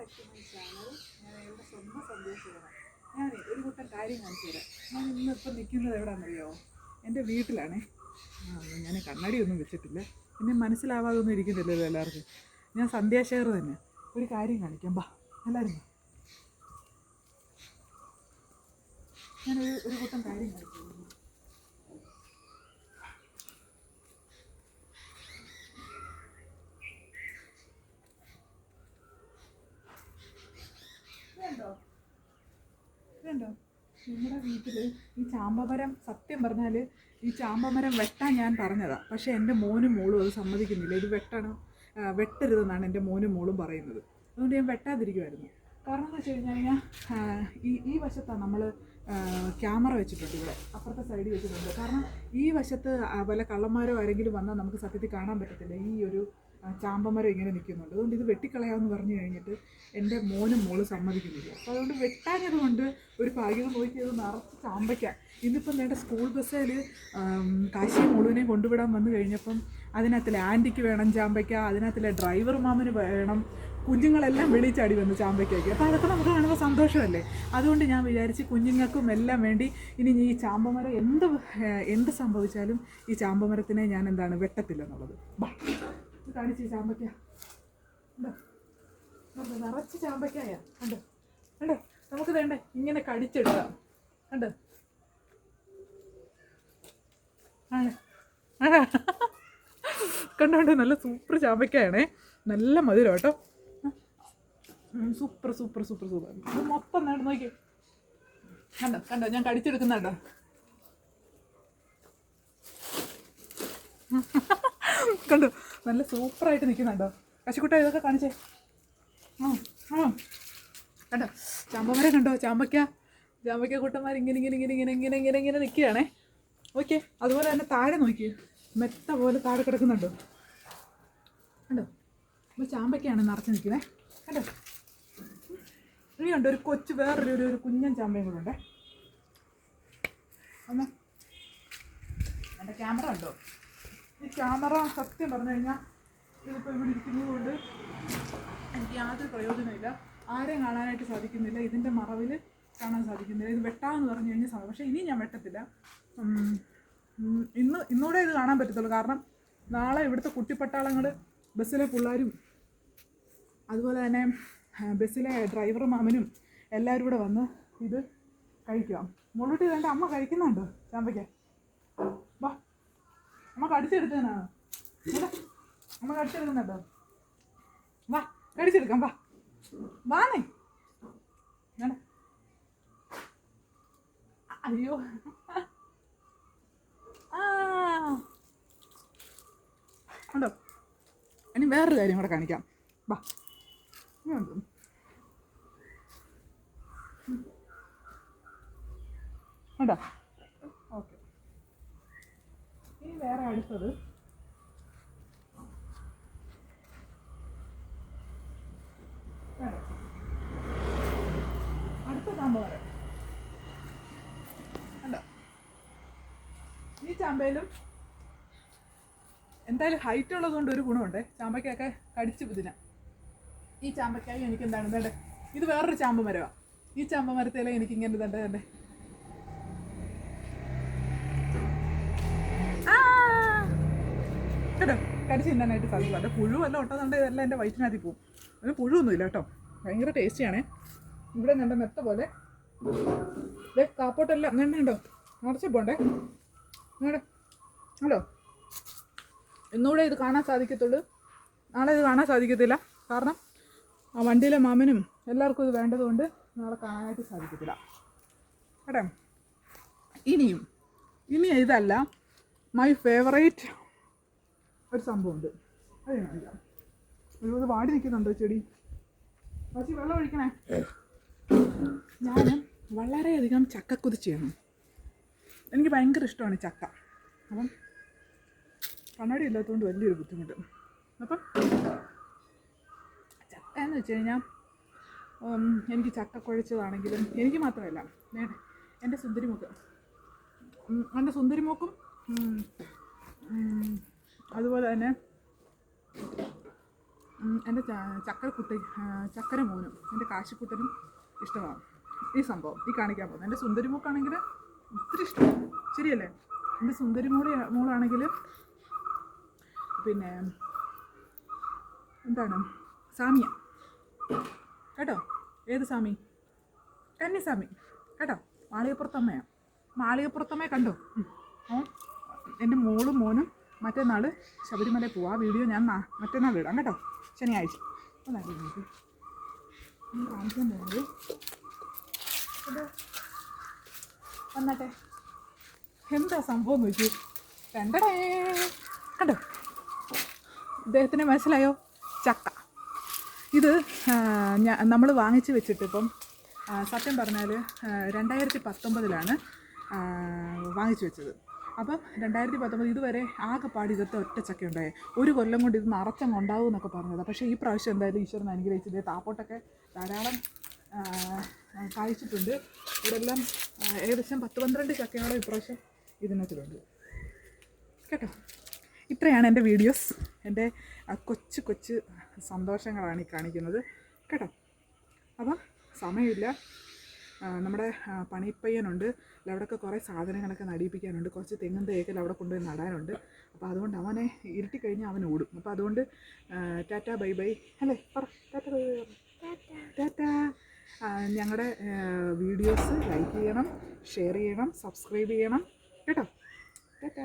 Back to my channel. ഞാൻ ഇവിടെ സ്വന്തം സന്ദേശമാണ്. ഞാൻ ഒരു കൂട്ടം കാര്യം കാണിച്ചു തരാം. ഞാൻ ഇന്നിപ്പോൾ നിൽക്കുന്നത് എവിടെയാണെന്നറിയോ? എൻ്റെ വീട്ടിലാണേ. ഞാൻ കണ്ണടിയൊന്നും വെച്ചിട്ടില്ല, പിന്നെ മനസ്സിലാവാതൊന്നും ഇരിക്കുന്നില്ലല്ലോ എല്ലാവർക്കും. ഞാൻ സന്ധ്യാശേഖർ തന്നെ. ഒരു കാര്യം കാണിക്കാം, ബാ എല്ലാവരും. ഞാനൊരു കൂട്ടം കാര്യം കാണിച്ചു. വേണ്ടോ നമ്മുടെ വീട്ടിൽ ഈ ചാമ്പമരം, സത്യം പറഞ്ഞാൽ ഈ ചാമ്പമരം വെട്ടാൻ ഞാൻ പറഞ്ഞതാണ്. പക്ഷേ എൻ്റെ മോനും മോളും അത് സമ്മതിക്കുന്നില്ല. ഇത് വെട്ടരുതെന്നാണ് എൻ്റെ മോനും മോളും പറയുന്നത്. അതുകൊണ്ട് ഞാൻ വെട്ടാതിരിക്കുമായിരുന്നു. കാരണം എന്താ വെച്ച് കഴിഞ്ഞാൽ ഈ വശത്താണ് നമ്മൾ ക്യാമറ വെച്ചിട്ടുണ്ട്. ഇവിടെ അപ്പുറത്തെ സൈഡിൽ വെച്ചിട്ടുണ്ട്. കാരണം ഈ വശത്ത് വല്ല കള്ളന്മാരോ ആരെങ്കിലും വന്നാൽ നമുക്ക് സത്യത്തിൽ കാണാൻ പറ്റത്തില്ല. ഈ ഒരു ചാമ്പമരം ഇങ്ങനെ നിൽക്കുന്നുണ്ട്. അതുകൊണ്ട് ഇത് വെട്ടിക്കളയാമെന്ന് പറഞ്ഞു കഴിഞ്ഞിട്ട് എൻ്റെ മോനും മോളും സമ്മതിക്കുന്നില്ല. അപ്പോൾ അതുകൊണ്ട് വെട്ടാഞ്ഞത് കൊണ്ട് ഒരു ഭാഗ്യം നോക്കിയത് നിറച്ച് ചാമ്പയ്ക്കാം. ഇന്നിപ്പം നേട്ട സ്കൂൾ ബസ്സിൽ കാശിയും മുഴുവനെയും കൊണ്ടുവിടാൻ വന്നു കഴിഞ്ഞപ്പം അതിനകത്തിലെ ആൻറ്റിക്ക് വേണം ചാമ്പയ്ക്ക, അതിനകത്തിലെ ഡ്രൈവർ മാമന് വേണം, കുഞ്ഞുങ്ങളെല്ലാം വെളിച്ചാടി വന്നു ചാമ്പയ്ക്കാക്കി. അപ്പോൾ അതൊക്കെ നമുക്ക് കാണുമ്പോൾ സന്തോഷമല്ലേ. അതുകൊണ്ട് ഞാൻ വിചാരിച്ച് കുഞ്ഞുങ്ങൾക്കും എല്ലാം വേണ്ടി ഇനി ഈ ചാമ്പമരം എന്ത് സംഭവിച്ചാലും ഈ ചാമ്പമരത്തിനെ ഞാൻ വെട്ടത്തില്ലെന്നുള്ളത്. ബാ കാണിച്ച് ചാമ്പയ്ക്ക നിറച്ച് ചാമ്പയ്ക്കായ കണ്ടോ കണ്ടോ. നമുക്ക് വേണ്ടേ ഇങ്ങനെ കടിച്ചെടുക്കാം. കണ്ടോ കണ്ടോണ്ട് നല്ല സൂപ്പർ ചാമ്പയ്ക്കായാണേ. നല്ല മധുരം കേട്ടോ. Super super super super. ഇത് മൊത്തം നേടും നോക്കി. കണ്ടോ കണ്ടോ ഞാൻ കടിച്ചെടുക്കുന്നുണ്ടോ. കണ്ടോ നല്ല സൂപ്പറായിട്ട് നിൽക്കുന്നുണ്ടോ. കശിക്കുട്ട ഇതൊക്കെ കാണിച്ചേ. കണ്ടോ ചാമ്പമരം കണ്ടോ. ചാമ്പയ്ക്ക കൂട്ടന്മാർ ഇങ്ങനെ ഇങ്ങനെ ഇങ്ങനെ ഇങ്ങനെ ഇങ്ങനെ ഇങ്ങനെ ഇങ്ങനെ നിൽക്കുകയാണേ. ഓക്കെ, അതുപോലെ തന്നെ താഴെ നോക്കി മെത്ത പോലെ താഴെ കിടക്കുന്നുണ്ടോ. കണ്ടോ ഇപ്പോൾ ചാമ്പയ്ക്കാണ് നിറച്ച് നിൽക്കുന്നത്. കണ്ടോ ഇനിയുണ്ട് ഒരു കൊച്ചു വേറൊരു കുഞ്ഞൻ ചാമ്പയും കൂടെ ഉണ്ടേ. ഒന്ന് എൻ്റെ ക്യാമറ ഉണ്ടോ. ഈ ക്യാമറ സത്യം പറഞ്ഞു കഴിഞ്ഞാൽ ഇതിപ്പോൾ ഇവിടെ ഇരിക്കുന്നത് കൊണ്ട് എനിക്ക് യാതൊരു പ്രയോജനമില്ല. ആരെയും കാണാനായിട്ട് സാധിക്കുന്നില്ല. ഇതിൻ്റെ മറവിൽ കാണാൻ സാധിക്കുന്നില്ല. ഇത് വെട്ടാമെന്ന് പറഞ്ഞു കഴിഞ്ഞാൽ പക്ഷേ ഇനി ഞാൻ വെട്ടത്തില്ല. ഇന്നൂടെ ഇത് കാണാൻ പറ്റത്തുള്ളൂ. കാരണം നാളെ ഇവിടുത്തെ കുട്ടിപ്പട്ടാളങ്ങൾ, ബസ്സിലെ പിള്ളേരും അതുപോലെ തന്നെ ബസ്സിലെ ഡ്രൈവർ മാമനും എല്ലാവരും കൂടെ വന്ന് ഇത് കഴിക്കാം. മുള്ളൂട്ടി വേണ്ട അമ്മ കഴിക്കുന്നുണ്ടോ ചാമ്പയ്ക്ക. വാ അമ്മ കടിച്ചെടുത്തതിനാണ്. അമ്മ കടിച്ചെടുക്കുന്നുണ്ടോ. വാ കടിച്ചെടുക്കാം. വാന്നേ. അയ്യോ ഉണ്ടോ. ഇനി വേറൊരു കാര്യം കൂടെ കാണിക്കാം. വാ ഉണ്ടോ. ഓക്കെ, ഇനി വേറെ അടുത്തത് അടുത്ത ചാമ്പമരം ഉണ്ടോ. ഈ ചാമ്പയിലും എന്തായാലും ഹൈറ്റ് ഉള്ളതുകൊണ്ട് ഒരു ഗുണമുണ്ട്. ചാമ്പയ്ക്കൊക്കെ കടിച്ച് പുതിനാം. ഈ ചാമ്പയ്ക്കായി എനിക്ക് വേണ്ടേ. ഇത് വേറൊരു ചാമ്പമരമാണ്. ഈ ചാമ്പമരത്തിലെ എനിക്കിങ്ങനെ വേണ്ടേ. കേട്ടോ കടിച്ച് തിന്നാനായിട്ട് സാധിക്കും. അതിൻ്റെ പുഴുവെല്ലാം ഒട്ടുന്നുണ്ട്. ഇതെല്ലാം എൻ്റെ വയറ്റിനകത്ത് പോവും. അതിന് പുഴുവൊന്നുമില്ല കേട്ടോ. ഭയങ്കര ടേസ്റ്റിയാണേ. ഇവിടെ എൻ്റെ മെത്ത പോലെ കാപ്പോട്ടെല്ലാം ഉണ്ടോ നിറച്ച് പോണ്ടേ. ഹലോ ഇന്നുകൂടെ ഇത് കാണാൻ സാധിക്കത്തുള്ളൂ. നാളെ ഇത് കാണാൻ സാധിക്കത്തില്ല. കാരണം ആ വണ്ടിയിലെ മാമനും എല്ലാവർക്കും ഇത് വേണ്ടതുകൊണ്ട് നാളെ കാണാനായിട്ട് സാധിക്കത്തില്ല കേട്ടോ. ഇനി ഇതല്ല, മൈ ഫേവറേറ്റ് ഒരു സംഭവമുണ്ട്. അത് കാണിക്കാം. ഒരുപാട് വാടി നിൽക്കുന്നുണ്ടോ ചെടി. പക്ഷേ വെള്ളം ഒഴിക്കണേ. ഞാൻ വളരെയധികം ചക്കക്കുതിച്ചയാണ്. എനിക്ക് ഭയങ്കര ഇഷ്ടമാണ് ചക്ക. അപ്പം കണ്ണാടി ഇല്ലാത്തതുകൊണ്ട് വലിയൊരു ബുദ്ധിമുട്ട്. അപ്പം ചക്ക എന്ന് വെച്ച് കഴിഞ്ഞാൽ എനിക്ക് ചക്ക കുഴച്ചതാണെങ്കിലും എനിക്ക് മാത്രമല്ല, എൻ്റെ സുന്ദരിമോക്കും അതുപോലെ തന്നെ എൻ്റെ ചക്കര മോനും എൻ്റെ കാശിക്കുട്ടനും ഇഷ്ടമാണ് ഈ സംഭവം ഈ കാണിക്കാൻ പോകുന്നത്. എൻ്റെ സുന്ദരി മോക്കാണെങ്കിൽ ഒത്തിരി ഇഷ്ടമാണ്, ശരിയല്ലേ? എൻ്റെ സുന്ദരി മോളാണെങ്കിൽ പിന്നെ എന്താണ് സാമിയ കേട്ടോ. ഏത് സ്വാമി? കന്നിസ്വാമി കേട്ടോ. മാളികപ്പുറത്തമ്മയാണ്. മാളികപ്പുറത്തമ്മയെ കണ്ടോ? എൻ്റെ മോളും മോനും മറ്റന്നാൾ ശബരിമല പോവാം. ആ വീഡിയോ ഞാൻ മറ്റന്നാൾ ഇടാം കേട്ടോ, ശനിയാഴ്ച. അതാണ് കാണിക്കാൻ പോകുന്നത്. വന്നാട്ടെ, എന്താ സംഭവം എന്ന് വെച്ചു രണ്ടടേ കണ്ടോ. ഇദ്ദേഹത്തിന് മനസ്സിലായോ? ചക്ക ഇത് നമ്മൾ വാങ്ങിച്ച് വെച്ചിട്ട് ഇപ്പം സത്യം പറഞ്ഞാൽ 2019 വാങ്ങിച്ചു വെച്ചത്. അപ്പം 2019 ഇതുവരെ ആകെപ്പാട് ഇതൊക്കെ ഒറ്റ ചക്ക ഉണ്ടായേ. ഒരു കൊല്ലം കൊണ്ട് ഇത് നിറച്ചങ്ങ് ഉണ്ടാവും എന്നൊക്കെ പറഞ്ഞതാണ്. പക്ഷേ ഈ പ്രാവശ്യം എന്തായാലും ഈശ്വരൻ അനുഗ്രഹിച്ചത് താപ്പോട്ടൊക്കെ ധാരാളം കായ്ച്ചിട്ടുണ്ട്. ഇവിടെല്ലാം ഏകദേശം 10-12 ചക്കയോളം ഇപ്രാവശ്യം ഇതിനകത്തിലുണ്ട് കേട്ടോ. ഇത്രയാണ് എൻ്റെ വീഡിയോസ്. എൻ്റെ കൊച്ചു സന്തോഷങ്ങളാണ് ഈ കാണിക്കുന്നത് കേട്ടോ. അപ്പം സമയമില്ല. നമ്മുടെ പണിപ്പയ്യനുണ്ട്, അവിടെയൊക്കെ കുറേ സാധനങ്ങളൊക്കെ നടിയിപ്പിക്കാനുണ്ട്. കുറച്ച് തെങ്ങും തേക്കൽ അവിടെ കൊണ്ടുപോയി നടാനുണ്ട്. അപ്പോൾ അതുകൊണ്ട് അവനെ ഇരുട്ടി കഴിഞ്ഞാൽ അവൻ ഓടും. അപ്പോൾ അതുകൊണ്ട് ടാറ്റ ബൈ ബൈ അല്ലേ പറ. Tata bye bye Tata. ഞങ്ങളുടെ വീഡിയോസ് ലൈക്ക് ചെയ്യണം, ഷെയർ ചെയ്യണം, സബ്സ്ക്രൈബ് ചെയ്യണം കേട്ടോ. ടാറ്റ.